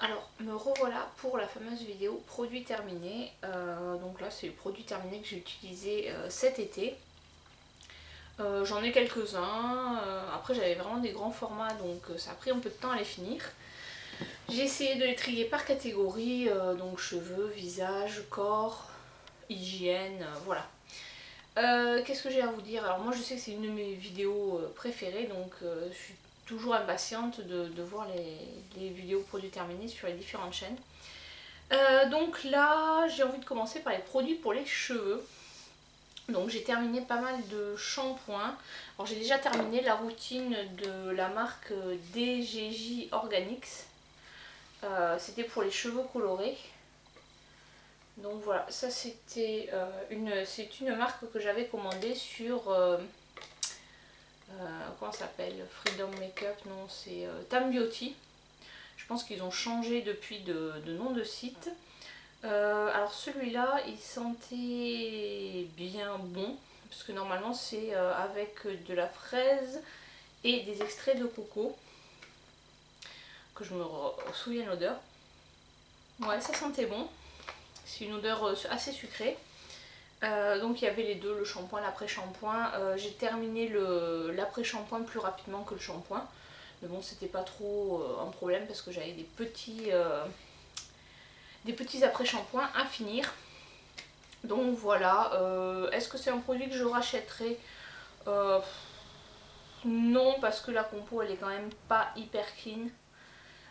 Alors, me revoilà pour la fameuse vidéo produit terminé. Donc là, c'est le produit terminé que j'ai utilisé cet été. J'en ai quelques-uns. Après, j'avais vraiment des grands formats, donc ça a pris un peu de temps à les finir. J'ai essayé de les trier par catégorie, donc cheveux, visage, corps, hygiène, voilà. Qu'est-ce que j'ai à vous dire? Alors moi je sais que c'est une de mes vidéos préférées, donc je suis toujours impatiente de voir les vidéos produits terminés sur les différentes chaînes. Donc là j'ai envie de commencer par les produits pour les cheveux. Donc j'ai terminé pas mal de shampoings. Alors j'ai déjà terminé la routine de la marque DGJ Organics. C'était pour les cheveux colorés. Donc voilà, ça c'était c'est une marque que j'avais commandée sur comment ça s'appelle, Freedom Makeup, non c'est Tam Beauty. Je pense qu'ils ont changé depuis de nom de site. Alors celui-là il sentait bien bon, parce que normalement c'est avec de la fraise et des extraits de coco, que je me souviens l'odeur. Ouais, ça sentait bon, c'est une odeur assez sucrée. Donc il y avait les deux, le shampoing, l'après-shampoing. J'ai terminé l'après-shampoing plus rapidement que le shampoing. Mais bon, c'était pas trop un problème parce que j'avais des petits après-shampoings à finir. Donc voilà. Est-ce que c'est un produit que je rachèterai? Non, parce que la compo elle est quand même pas hyper clean.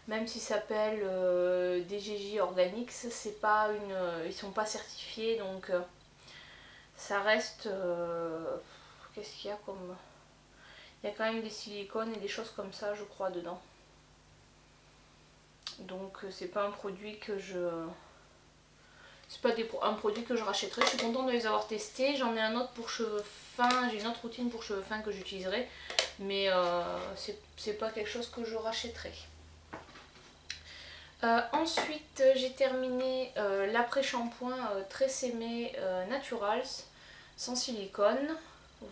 Même s'il s'appelle DGJ Organics, c'est pas ils sont pas certifiés, donc ça reste. Qu'est-ce qu'il y a comme. Il y a quand même des silicones et des choses comme ça, je crois, dedans. Donc c'est pas un produit que je. C'est pas un produit que je rachèterai. Je suis contente de les avoir testés. J'en ai un autre pour cheveux fins. J'ai une autre routine pour cheveux fins que j'utiliserai. Mais c'est pas quelque chose que je rachèterai. Ensuite, j'ai terminé l'après-shampoing Tresemmé Naturals sans silicone.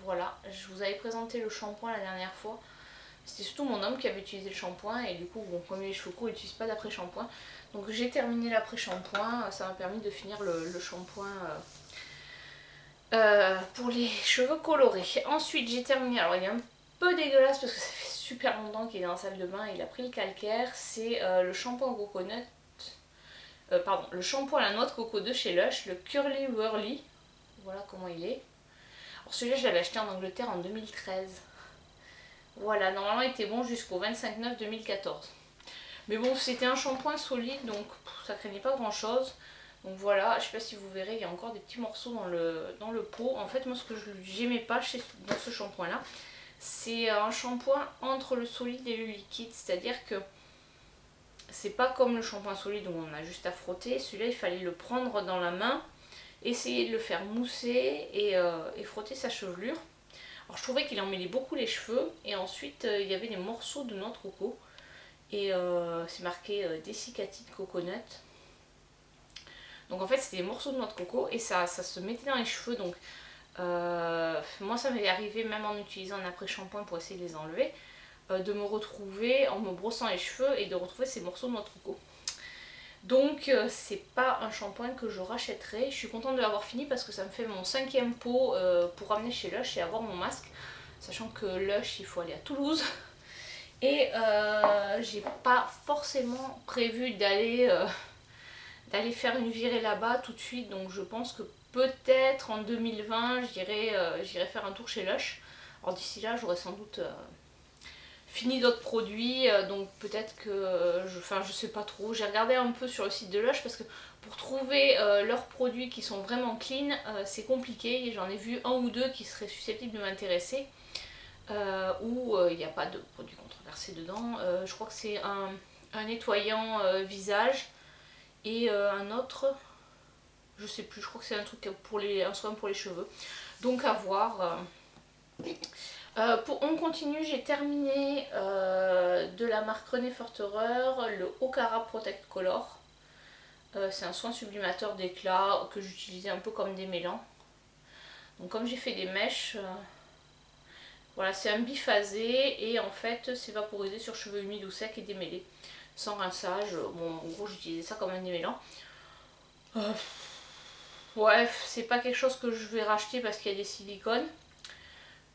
Voilà, je vous avais présenté le shampoing la dernière fois. C'était surtout mon homme qui avait utilisé le shampoing et du coup, bon, comme les cheveux courts, il n'utilise pas d'après-shampoing. Donc j'ai terminé l'après-shampoing, ça m'a permis de finir le shampoing pour les cheveux colorés. Ensuite, j'ai terminé, alors il est un peu dégueulasse parce que ça fait super longtemps qu'il est dans la salle de bain et il a pris le calcaire. C'est le shampoing coconut. Pardon, le shampoing à la noix de coco de chez Lush, le Curly Wurly. Voilà comment il est. Alors celui-là, je l'avais acheté en Angleterre en 2013. Voilà, normalement il était bon jusqu'au 25/9/2014. Mais bon, c'était un shampoing solide, donc ça craignait pas grand chose. Donc voilà, je sais pas si vous verrez, il y a encore des petits morceaux dans le pot. En fait, moi ce que j'aimais pas dans ce shampoing là, c'est un shampoing entre le solide et le liquide. C'est-à-dire que c'est pas comme le shampoing solide où on a juste à frotter. Celui-là, il fallait le prendre dans la main, essayer de le faire mousser et frotter sa chevelure. Alors je trouvais qu'il emmêlait beaucoup les cheveux et ensuite il y avait des morceaux de noix de coco et c'est marqué dessicatine coconut. Donc en fait c'était des morceaux de noix de coco et ça se mettait dans les cheveux, donc moi ça m'est arrivé même en utilisant un après-shampoing pour essayer de les enlever, de me retrouver en me brossant les cheveux et de retrouver ces morceaux de noix de coco. Donc c'est pas un shampoing que je rachèterai. Je suis contente de l'avoir fini parce que ça me fait mon 5e pot pour ramener chez Lush et avoir mon masque. Sachant que Lush il faut aller à Toulouse. Et j'ai pas forcément prévu d'aller faire une virée là-bas tout de suite. Donc je pense que peut-être en 2020 j'irai faire un tour chez Lush. Alors d'ici là j'aurai sans doute fini d'autres produits, donc peut-être que je sais pas trop. J'ai regardé un peu sur le site de Lush parce que pour trouver leurs produits qui sont vraiment clean, c'est compliqué. J'en ai vu un ou deux qui seraient susceptibles de m'intéresser, où il n'y a pas de produits controversés dedans. Je crois que c'est un nettoyant visage et un autre, je sais plus, je crois que c'est un truc un soin pour les cheveux. Donc à voir. On continue, j'ai terminé de la marque René Forterer le Okara Protect Color. C'est un soin sublimateur d'éclat que j'utilisais un peu comme démêlant. Donc comme j'ai fait des mèches, voilà, c'est un biphasé et en fait c'est vaporisé sur cheveux humides ou secs et démêlés. sans rinçage. Bon, en gros j'utilisais ça comme un démêlant. Ouais, c'est pas quelque chose que je vais racheter parce qu'il y a des silicones.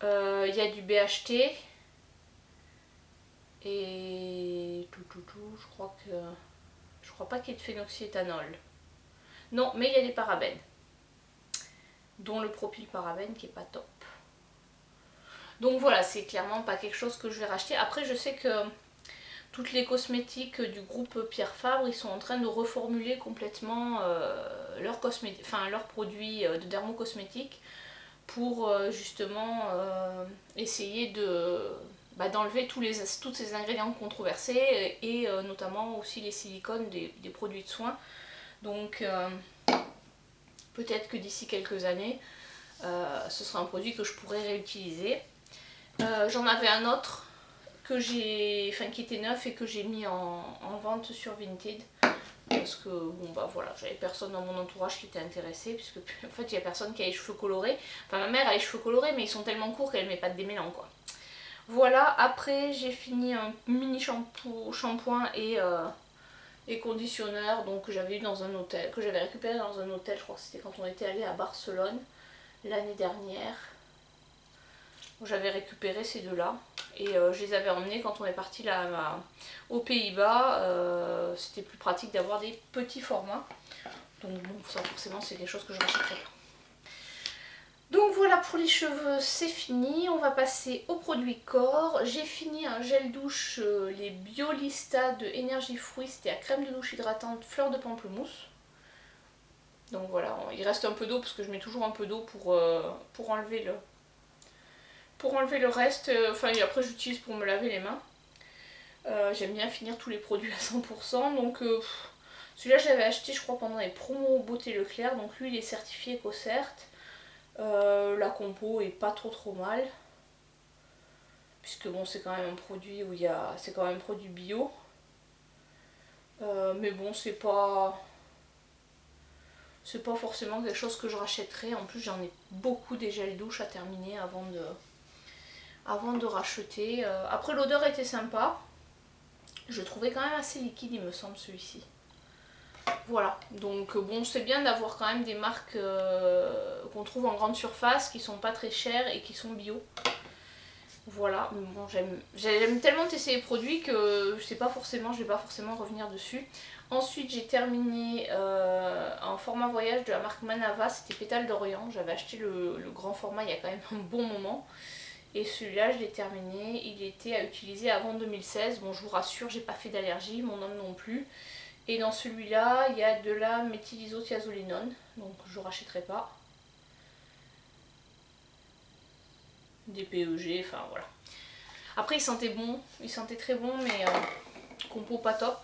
Il y a du BHT. Et je crois pas qu'il y ait de phénoxyéthanol. Non, mais il y a des parabènes. Dont le propylparabène qui est pas top. Donc voilà, c'est clairement pas quelque chose que je vais racheter. Après, je sais que toutes les cosmétiques du groupe Pierre Fabre, ils sont en train de reformuler complètement leurs produits de dermocosmétiques pour justement essayer d'enlever tous ces ingrédients controversés et notamment aussi les silicones des produits de soins. Donc peut-être que d'ici quelques années, ce sera un produit que je pourrais réutiliser. J'en avais un autre qui était neuf et que j'ai mis en vente sur Vinted. Parce que bon bah voilà, j'avais personne dans mon entourage qui était intéressé, puisque en fait il y a personne qui a les cheveux colorés. Enfin ma mère a les cheveux colorés mais ils sont tellement courts qu'elle met pas de démêlant quoi. Voilà, après j'ai fini un mini shampoing et conditionneur donc que j'avais eu dans un hôtel, que j'avais récupéré dans un hôtel, je crois que c'était quand on était allé à Barcelone l'année dernière. J'avais récupéré ces deux-là et je les avais emmenés quand on est parti là aux Pays-Bas. C'était plus pratique d'avoir des petits formats. Donc bon, ça forcément c'est quelque chose que je rachèterai pas. Donc voilà, pour les cheveux c'est fini. On va passer aux produits corps. J'ai fini un gel douche, les Biolista de Énergie Fruits. C'était à crème de douche hydratante fleur de pamplemousse. Donc voilà, il reste un peu d'eau parce que je mets toujours un peu d'eau pour enlever le reste. Enfin après j'utilise pour me laver les mains. J'aime bien finir tous les produits à 100%. Donc celui-là j'avais acheté je crois pendant les promos Beauté Leclerc. Donc lui il est certifié EcoCert. La compo est pas trop mal. Puisque bon c'est quand même un produit où c'est quand même un produit bio. Mais bon c'est pas forcément quelque chose que je rachèterais. En plus j'en ai beaucoup des gels douche à terminer avant de racheter. Après l'odeur était sympa. Je le trouvais quand même assez liquide il me semble celui-ci. Voilà, donc bon c'est bien d'avoir quand même des marques qu'on trouve en grande surface qui sont pas très chères et qui sont bio. Voilà, mais bon j'aime tellement tester les produits que je vais pas forcément revenir dessus. Ensuite j'ai terminé un format voyage de la marque Manava, c'était Pétale d'Orient. J'avais acheté le grand format il y a quand même un bon moment. Et celui-là je l'ai terminé, il était à utiliser avant 2016. Bon je vous rassure, j'ai pas fait d'allergie, mon homme non plus. Et dans celui-là il y a de la méthylisothiazolinone, donc je ne rachèterai pas. Des PEG, enfin voilà. Après il sentait très bon mais compo pas top.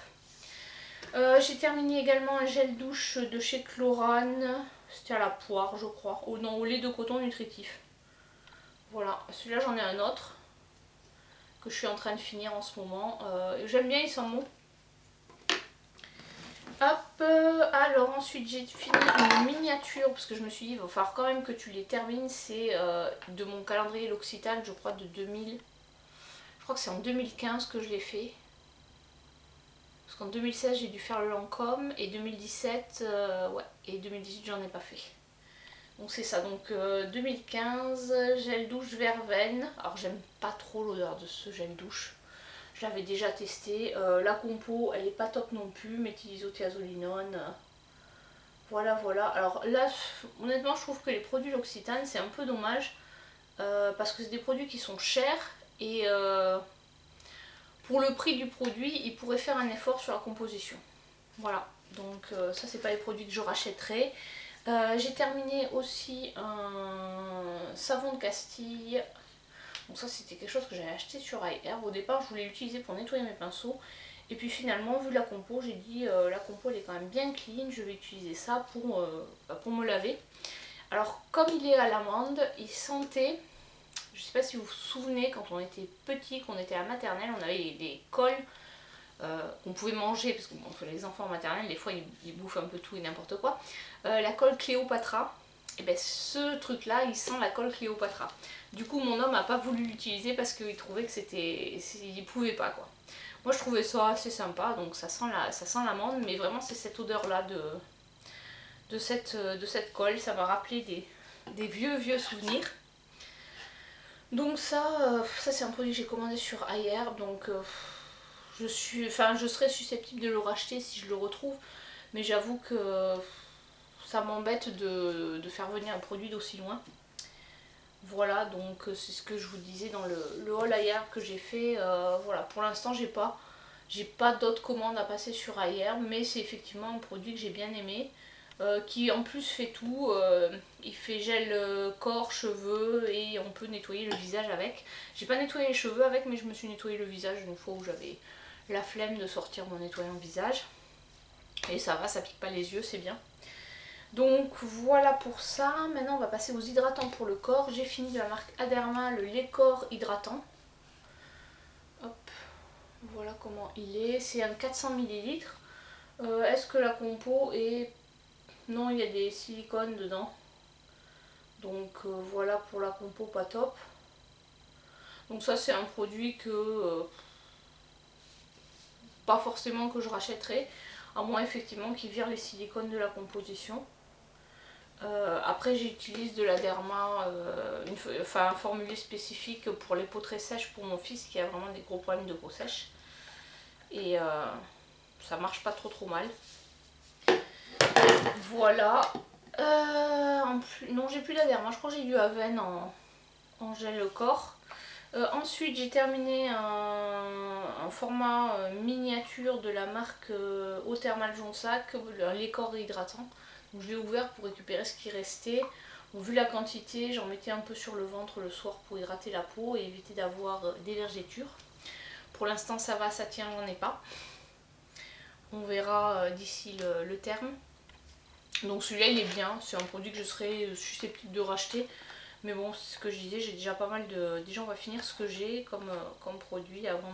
J'ai terminé également un gel douche de chez Chlorane, c'était à la poire je crois, au lait de coton nutritif. Voilà, celui-là j'en ai un autre que je suis en train de finir en ce moment. J'aime bien, il sent bon. Hop, alors ensuite j'ai fini une miniature parce que je me suis dit il va falloir quand même que tu les termines. C'est de mon calendrier L'Occitane, je crois de 2000. Je crois que c'est en 2015 que je l'ai fait. Parce qu'en 2016 j'ai dû faire le Lancôme et 2017, ouais, et 2018 j'en ai pas fait. Donc c'est ça, donc 2015, gel douche verveine. Alors j'aime pas trop l'odeur de ce gel douche. Je l'avais déjà testé. La compo elle est pas top non plus, méthylisothiazolinone. Voilà. Alors là honnêtement je trouve que les produits L'Occitane c'est un peu dommage. Parce que c'est des produits qui sont chers. Et pour le prix du produit ils pourraient faire un effort sur la composition. Voilà, donc ça c'est pas les produits que je rachèterai. J'ai terminé aussi un savon de Castille. Donc ça c'était quelque chose que j'avais acheté sur iHerb. Au départ je voulais l'utiliser pour nettoyer mes pinceaux. Et puis finalement vu la compo j'ai dit la compo elle est quand même bien clean. Je vais utiliser ça pour me laver. Alors comme il est à l'amande, il sentait... Je sais pas si vous vous souvenez quand on était petit, qu'on était à maternelle, on avait des cols qu'on pouvait manger, parce que bon, les enfants maternels, des fois ils bouffent un peu tout et n'importe quoi. La colle Cléopatra, et ben ce truc là il sent la colle Cléopatra. Du coup mon homme n'a pas voulu l'utiliser parce qu'il trouvait que c'était... il pouvait pas quoi. Moi je trouvais ça assez sympa, donc ça sent l'amande, mais vraiment c'est cette odeur là de cette colle, ça m'a rappelé des vieux souvenirs. Donc ça c'est un produit que j'ai commandé sur Ayer, donc je serais susceptible de le racheter si je le retrouve, mais j'avoue que ça m'embête de faire venir un produit d'aussi loin. Voilà, donc c'est ce que je vous disais dans le haul Ayer que j'ai fait. Voilà, pour l'instant j'ai pas d'autres commandes à passer sur Ayer, mais c'est effectivement un produit que j'ai bien aimé. Qui en plus fait tout, il fait gel corps, cheveux et on peut nettoyer le visage avec. J'ai pas nettoyé les cheveux avec, mais je me suis nettoyé le visage une fois où j'avais la flemme de sortir mon nettoyant visage. Et ça va, ça pique pas les yeux, c'est bien. Donc voilà pour ça. Maintenant on va passer aux hydratants pour le corps. J'ai fini de la marque Aderma le lait corps hydratant. Hop, voilà comment il est. C'est un 400 ml. Est-ce que la compo est... Non, il y a des silicones dedans. Donc voilà pour la compo, pas top. Donc ça c'est un produit que pas forcément que je rachèterai, à moins effectivement qu'ils virent les silicones de la composition. Après j'utilise de la Derma, un formulé spécifique pour les peaux très sèches pour mon fils qui a vraiment des gros problèmes de peau sèche. Et ça marche pas trop mal. Voilà. Non, j'ai plus la Derma, je crois que j'ai du Aven en gel corps. Ensuite j'ai terminé un format miniature de la marque Eau Thermale Jonsac, un lait corps hydratant. Donc je l'ai ouvert pour récupérer ce qui restait. Bon, vu la quantité, j'en mettais un peu sur le ventre le soir pour hydrater la peau et éviter d'avoir des vergetures. Pour l'instant ça va, ça tient, j'en ai pas. On verra d'ici le terme. Donc celui-là il est bien, c'est un produit que je serais susceptible de racheter. Mais bon, c'est ce que je disais, j'ai déjà pas mal de... Déjà on va finir ce que j'ai comme produit avant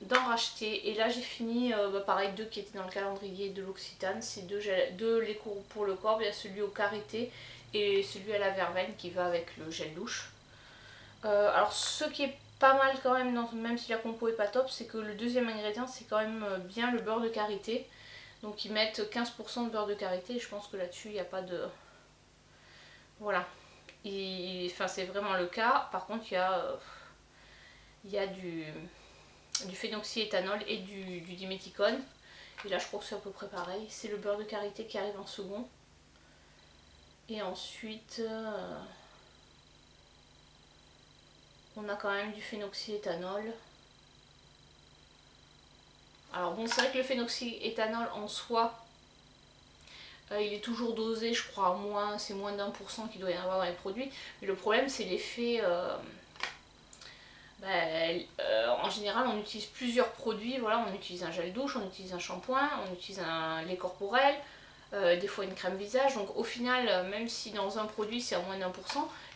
d'en racheter. Et là j'ai fini, pareil, deux qui étaient dans le calendrier de l'Occitane. C'est deux les cours pour le corps. Il y a celui au karité et celui à la verveine qui va avec le gel douche. Alors ce qui est pas mal quand même, même si la compo est pas top, c'est que le deuxième ingrédient c'est quand même bien le beurre de karité. Donc ils mettent 15% de beurre de karité et je pense que là-dessus il n'y a pas de... Voilà. Enfin c'est vraiment le cas. Par contre il y a du phénoxyéthanol et du diméthicone. Et là je crois que c'est à peu près pareil. C'est le beurre de karité qui arrive en second. Et ensuite on a quand même du phénoxyéthanol. Alors bon, c'est vrai que le phénoxyéthanol en soi, il est toujours dosé, je crois, c'est moins d'1% qu'il doit y en avoir dans les produits. Mais le problème c'est l'effet... en général on utilise plusieurs produits, voilà, on utilise un gel douche, on utilise un shampoing, on utilise un lait corporel, des fois une crème visage, donc au final même si dans un produit c'est à moins d'1%,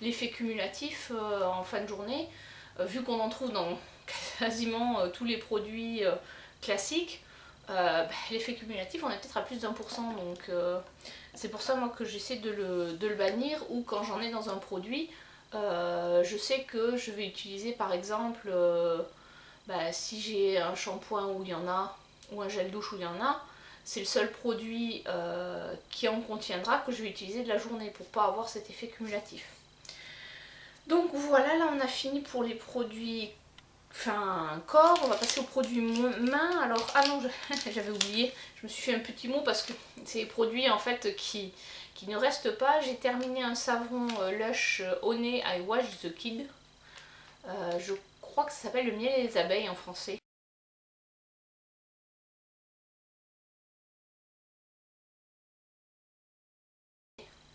l'effet cumulatif en fin de journée, vu qu'on en trouve dans quasiment tous les produits classiques, l'effet cumulatif on est peut-être à plus d'1%, donc c'est pour ça moi que j'essaie de le bannir, ou quand j'en ai dans un produit, je sais que je vais utiliser par exemple, si j'ai un shampoing où il y en a, ou un gel douche où il y en a, c'est le seul produit qui en contiendra que je vais utiliser de la journée pour pas avoir cet effet cumulatif. Donc voilà, là on a fini pour les produits corps. On va passer aux produits mains. Alors, ah non, j'avais oublié, je me suis fait un petit mot parce que c'est des produits en fait qui ne restent pas. J'ai terminé un savon Lush Honey I Wash the Kid. Je crois que ça s'appelle le miel et les abeilles en français.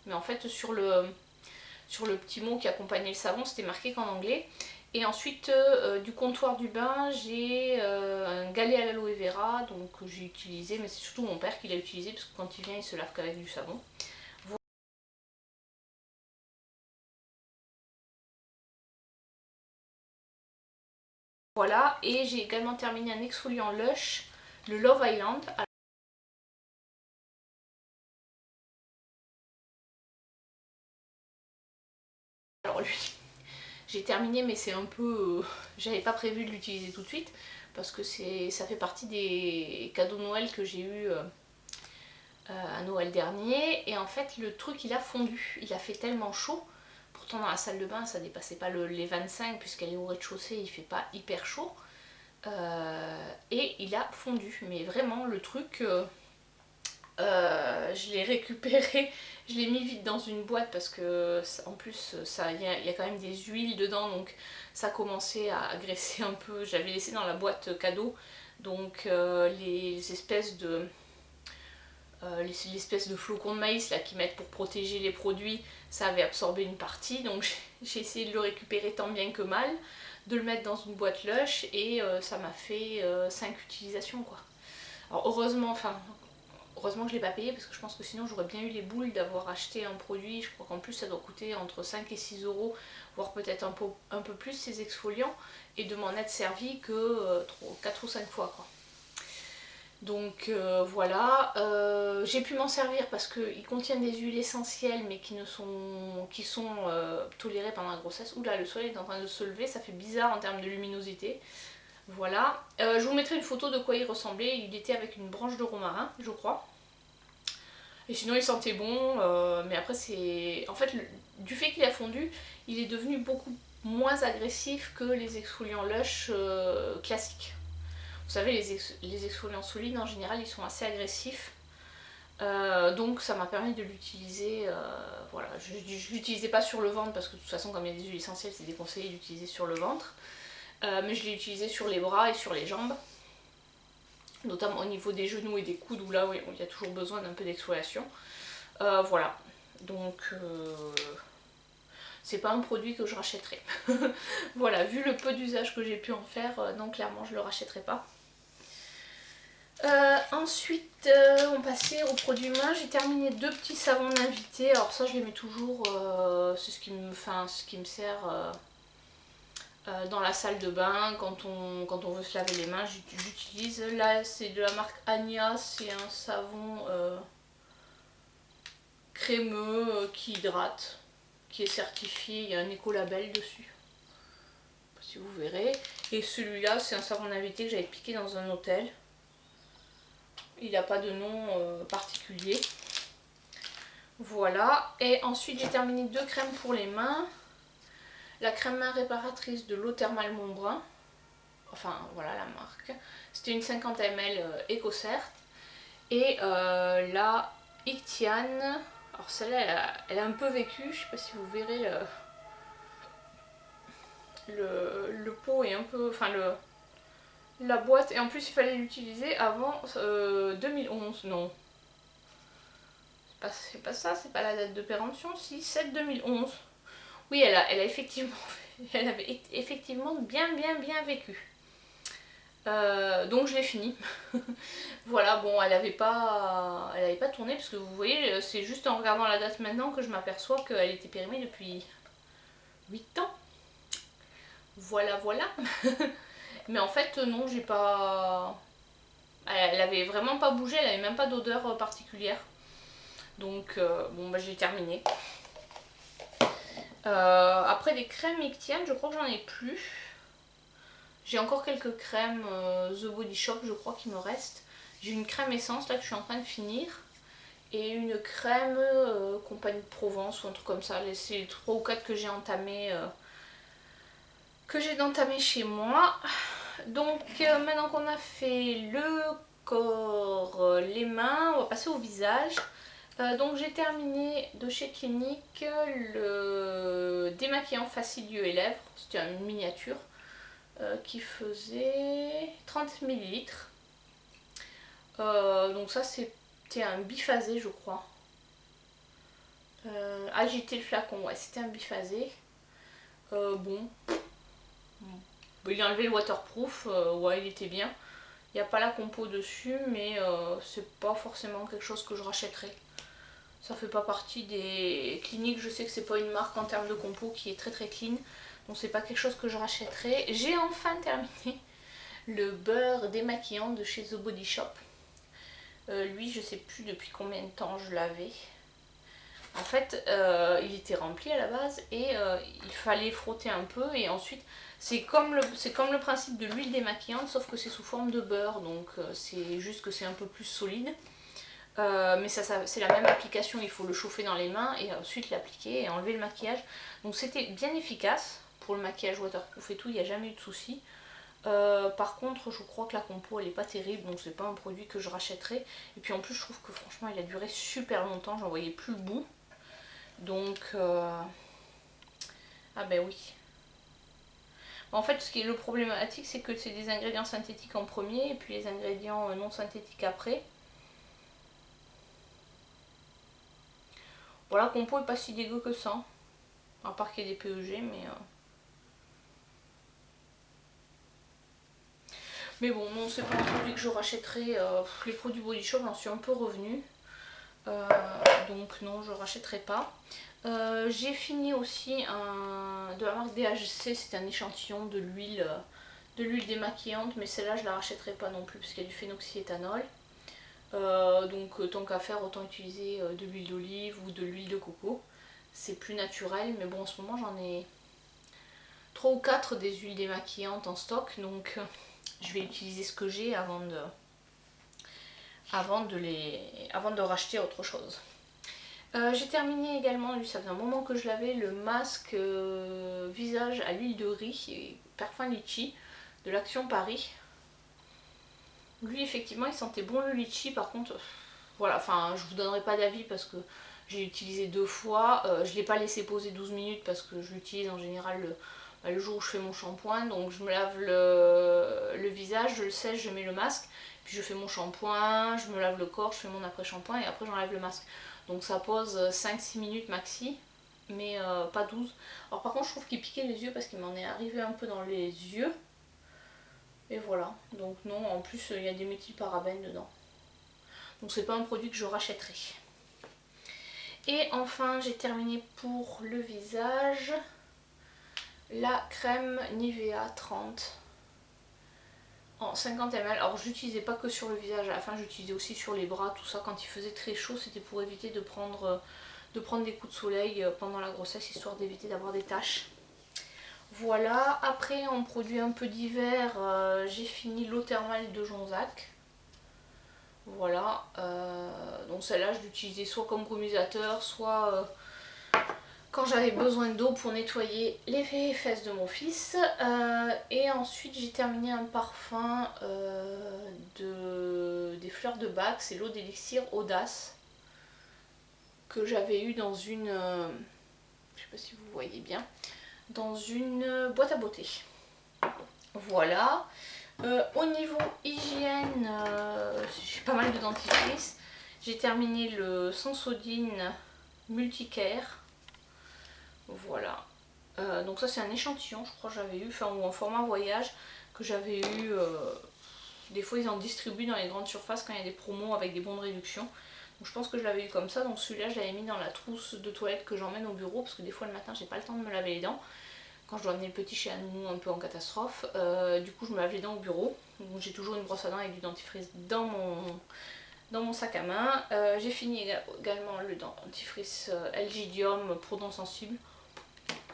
Mais en fait sur le petit mot qui accompagnait le savon, c'était marqué qu'en anglais. Et ensuite, du comptoir du bain, j'ai un galet à l'aloe vera, donc j'ai utilisé, mais c'est surtout mon père qui l'a utilisé, parce que quand il vient, il se lave qu'avec du savon. Voilà, et j'ai également terminé un exfoliant Lush, le Love Island. Alors lui, J'ai terminé mais c'est un peu... j'avais pas prévu de l'utiliser tout de suite parce que ça fait partie des cadeaux de Noël que j'ai eu à Noël dernier. Et en fait le truc il a fondu, il a fait tellement chaud. Pourtant dans la salle de bain ça dépassait pas les 25 puisqu'elle est au rez-de-chaussée, il fait pas hyper chaud. Et il a fondu, mais vraiment le truc... je l'ai récupéré, je l'ai mis vite dans une boîte parce que en plus il y a quand même des huiles dedans, donc ça commençait à graisser un peu. J'avais laissé dans la boîte cadeau, donc les espèces de l'espèce de flocons de maïs là qu'ils mettent pour protéger les produits, ça avait absorbé une partie, donc j'ai essayé de le récupérer tant bien que mal, de le mettre dans une boîte lush et ça m'a fait 5 utilisations quoi. Alors heureusement que je l'ai pas payé parce que je pense que sinon j'aurais bien eu les boules d'avoir acheté un produit. Je crois qu'en plus ça doit coûter entre 5 et 6 euros, voire peut-être un peu plus ces exfoliants, et de m'en être servi que 4 ou 5 fois quoi. Donc voilà, j'ai pu m'en servir parce qu'ils contiennent des huiles essentielles mais qui sont tolérées pendant la grossesse. Oula, le soleil est en train de se lever, ça fait bizarre en termes de luminosité. Voilà, je vous mettrai une photo de quoi il ressemblait. Il était avec une branche de romarin, je crois. Et sinon il sentait bon, mais après c'est... En fait, du fait qu'il a fondu, il est devenu beaucoup moins agressif que les exfoliants Lush classiques. Vous savez, les exfoliants solides en général ils sont assez agressifs. Donc ça m'a permis de l'utiliser, voilà, je l'utilisais pas sur le ventre parce que de toute façon comme il y a des huiles essentielles c'est déconseillé d'utiliser sur le ventre. Mais je l'ai utilisé sur les bras et sur les jambes, notamment au niveau des genoux et des coudes où là oui, il y a toujours besoin d'un peu d'exfoliation. Voilà, donc c'est pas un produit que je rachèterai. Voilà, vu le peu d'usage que j'ai pu en faire, non clairement je le rachèterai pas. Ensuite on passait aux produits mains. J'ai terminé 2 petits savons d'invité. Alors ça je les mets toujours, c'est ce qui me sert dans la salle de bain quand on veut se laver les mains. J'utilise, là c'est de la marque Ania, c'est un savon crémeux qui hydrate, qui est certifié, il y a un écolabel dessus, si vous verrez. Et celui-là c'est un savon d'invité que j'avais piqué dans un hôtel. Il n'a pas de nom particulier. Voilà, et ensuite j'ai terminé 2 crèmes pour les mains. La crème main réparatrice de l'eau thermale Montbrun, enfin voilà la marque, c'était une 50 ml EcoCert, et la Ictiane, alors celle-là elle a un peu vécu, je sais pas si vous verrez le pot est un peu, enfin la boîte, et en plus il fallait l'utiliser avant 2011, non, c'est pas ça, c'est pas la date de péremption, si, 7-2011. Oui, elle avait effectivement bien vécu. Donc je l'ai fini. Voilà, bon, elle avait pas tourné parce que vous voyez, c'est juste en regardant la date maintenant que je m'aperçois qu'elle était périmée depuis 8 ans. Voilà. Mais en fait, non, j'ai pas... Elle avait vraiment pas bougé, elle avait même pas d'odeur particulière. Donc, bon, bah j'ai terminé. Après des crèmes Ictiane, je crois que j'en ai plus. J'ai encore quelques crèmes The Body Shop, je crois qu'il me reste. J'ai une crème essence là que je suis en train de finir. Et une crème Compagnie de Provence ou un truc comme ça. C'est les 3 ou 4 que j'ai entamé chez moi. Donc maintenant qu'on a fait le corps, les mains, on va passer au visage. Donc j'ai terminé de chez Clinique le démaquillant faciès et lèvres. C'était une miniature qui faisait 30 ml. Donc ça c'était un biphasé je crois. Agiter le flacon, ouais c'était un biphasé. Bon. Il a enlevé le waterproof, ouais il était bien. Il n'y a pas la compo dessus mais c'est pas forcément quelque chose que je rachèterais. Ça fait pas partie des Cliniques, je sais que c'est pas une marque en termes de compo qui est très clean. Donc c'est pas quelque chose que je rachèterais. J'ai enfin terminé le beurre démaquillant de chez The Body Shop. Lui je sais plus depuis combien de temps je l'avais. fait il était rempli à la base et il fallait frotter un peu et ensuite c'est comme le principe de l'huile démaquillante sauf que c'est sous forme de beurre, donc c'est juste que c'est un peu plus solide. Mais c'est la même application, il faut le chauffer dans les mains et ensuite l'appliquer et enlever le maquillage. Donc c'était bien efficace pour le maquillage waterproof et tout, il n'y a jamais eu de souci. Par contre je crois que la compo elle est pas terrible, donc c'est pas un produit que je rachèterai. Et puis en plus je trouve que franchement il a duré super longtemps, j'en voyais plus le bout. Donc ah ben oui. En fait ce qui est le problématique c'est que c'est des ingrédients synthétiques en premier et puis les ingrédients non synthétiques après. Voilà, la compo est pas si dégueu que ça. À part qu'il y ait des PEG, mais bon, non, c'est pas un produit que je rachèterai. Les produits Body Shop, j'en suis un peu revenue. Donc non, je rachèterai pas. J'ai fini aussi de la marque DHC, c'est un échantillon de l'huile démaquillante, mais celle-là je la rachèterai pas non plus parce qu'il y a du phénoxyéthanol. Donc tant qu'à faire, autant utiliser de l'huile d'olive ou de l'huile de coco. C'est plus naturel, mais bon en ce moment j'en ai 3 ou 4 des huiles démaquillantes en stock, donc je vais utiliser ce que j'ai avant de racheter autre chose. J'ai terminé également, lui ça fait un moment que je l'avais, le masque visage à l'huile de riz et parfum litchi de l'Action Paris. Lui effectivement il sentait bon le litchi, par contre voilà, enfin je vous donnerai pas d'avis parce que j'ai utilisé 2 fois, je ne l'ai pas laissé poser 12 minutes parce que je l'utilise en général le jour où je fais mon shampoing, donc je me lave le visage, je le sèche, je mets le masque, puis je fais mon shampoing, je me lave le corps, je fais mon après-shampoing et après j'enlève le masque. Donc ça pose 5-6 minutes maxi, mais pas 12. Alors par contre je trouve qu'il piquait les yeux parce qu'il m'en est arrivé un peu dans les yeux. Et voilà, donc non, en plus il y a des méthylparabènes dedans. Donc c'est pas un produit que je rachèterai. Et enfin j'ai terminé pour le visage la crème Nivea 30 en 50 ml. Alors je l'utilisais pas que sur le visage, à la fin j'utilisais aussi sur les bras, tout ça quand il faisait très chaud, c'était pour éviter de prendre des coups de soleil pendant la grossesse, histoire d'éviter d'avoir des taches. Voilà, après en produit un peu d'hiver, j'ai fini l'eau thermale de Jonzac. Voilà, donc celle-là je l'utilisais soit comme brumisateur, soit quand j'avais besoin d'eau pour nettoyer les fesses de mon fils. Et ensuite j'ai terminé un parfum des fleurs de bac, c'est l'eau d'élixir Audace que j'avais eu dans une, je sais pas si vous voyez bien, dans une boîte à beauté. Voilà. Au niveau hygiène, j'ai pas mal de dentifrice. J'ai terminé le Sensodyne Multicare. Voilà. Donc ça c'est un échantillon, je crois que j'avais eu, enfin ou en format voyage, que j'avais eu. Des fois ils en distribuent dans les grandes surfaces quand il y a des promos avec des bons de réduction. Donc je pense que je l'avais eu comme ça, donc celui-là je l'avais mis dans la trousse de toilette que j'emmène au bureau, parce que des fois le matin j'ai pas le temps de me laver les dents. Quand je dois amener le petit chez Anou un peu en catastrophe, du coup je me lave les dents au bureau. Donc j'ai toujours une brosse à dents avec du dentifrice dans mon sac à main. J'ai fini également le dentifrice Elgidium pour dents sensibles.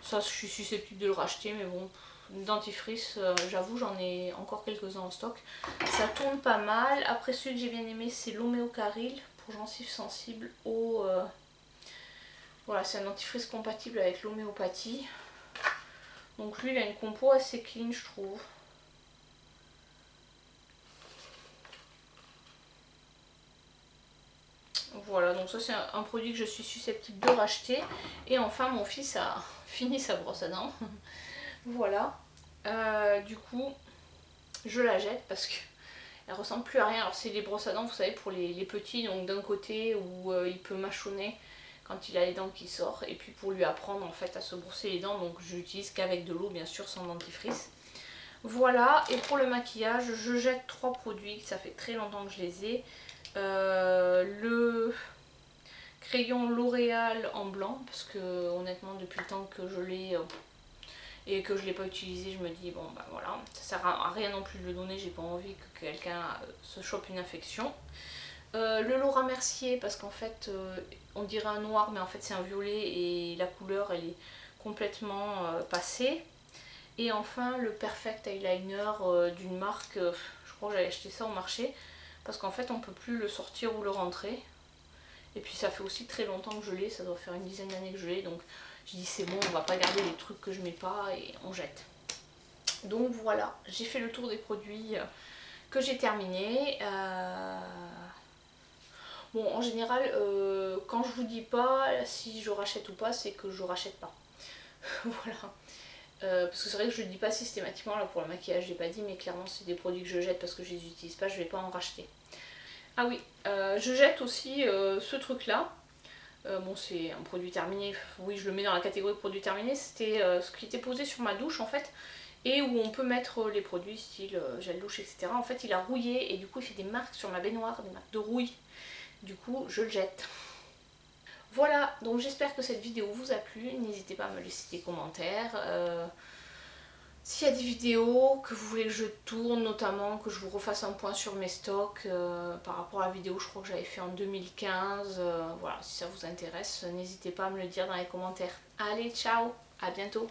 Ça je suis susceptible de le racheter, mais bon, dentifrice, j'avoue j'en ai encore quelques-uns en stock. Ça tourne pas mal. Après celui que j'ai bien aimé c'est l'Homéocaril pour gencives sensibles au... Voilà, c'est un dentifrice compatible avec l'homéopathie. Donc lui il a une compo assez clean je trouve. Voilà, donc ça c'est un produit que je suis susceptible de racheter. Et enfin mon fils a fini sa brosse à dents. Voilà. Du coup je la jette parce que elle ressemble plus à rien. Alors c'est les brosses à dents vous savez pour les petits, donc d'un côté où il peut mâchonner quand il a les dents qui sortent, et puis pour lui apprendre en fait à se brosser les dents, donc je l'utilise qu'avec de l'eau bien sûr, sans dentifrice. Voilà, et pour le maquillage je jette 3 produits, ça fait très longtemps que je les ai. Le crayon L'Oréal en blanc, parce que honnêtement depuis le temps que je l'ai et que je ne l'ai pas utilisé, je me dis bon bah voilà, ça sert à rien non plus de le donner, j'ai pas envie que quelqu'un se chope une infection. Le Laura Mercier, parce qu'en fait on dirait un noir mais en fait c'est un violet et la couleur elle est complètement passée. Et enfin le Perfect Eyeliner d'une marque, je crois que j'avais acheté ça au marché, parce qu'en fait on peut plus le sortir ou le rentrer. Et puis ça fait aussi très longtemps que je l'ai, ça doit faire une dizaine d'années que je l'ai, donc je dis c'est bon, on va pas garder les trucs que je mets pas et on jette. Donc voilà, j'ai fait le tour des produits que j'ai terminé. Bon, en général, quand je vous dis pas si je rachète ou pas, c'est que je rachète pas. Voilà. Parce que c'est vrai que je le dis pas systématiquement, là pour le maquillage j'ai pas dit, mais clairement c'est des produits que je jette parce que je les utilise pas, je vais pas en racheter. Ah oui, je jette aussi ce truc là. Bon, c'est un produit terminé, oui, je le mets dans la catégorie produit terminé. C'était ce qui était posé sur ma douche en fait, et où on peut mettre les produits style gel douche, etc. En fait, il a rouillé et du coup, il fait des marques sur ma baignoire, des marques de rouille. Du coup, je le jette. Voilà, donc j'espère que cette vidéo vous a plu. N'hésitez pas à me laisser des commentaires. S'il y a des vidéos que vous voulez que je tourne, notamment que je vous refasse un point sur mes stocks par rapport à la vidéo, je crois que j'avais fait en 2015. Voilà, si ça vous intéresse, n'hésitez pas à me le dire dans les commentaires. Allez, ciao, à bientôt.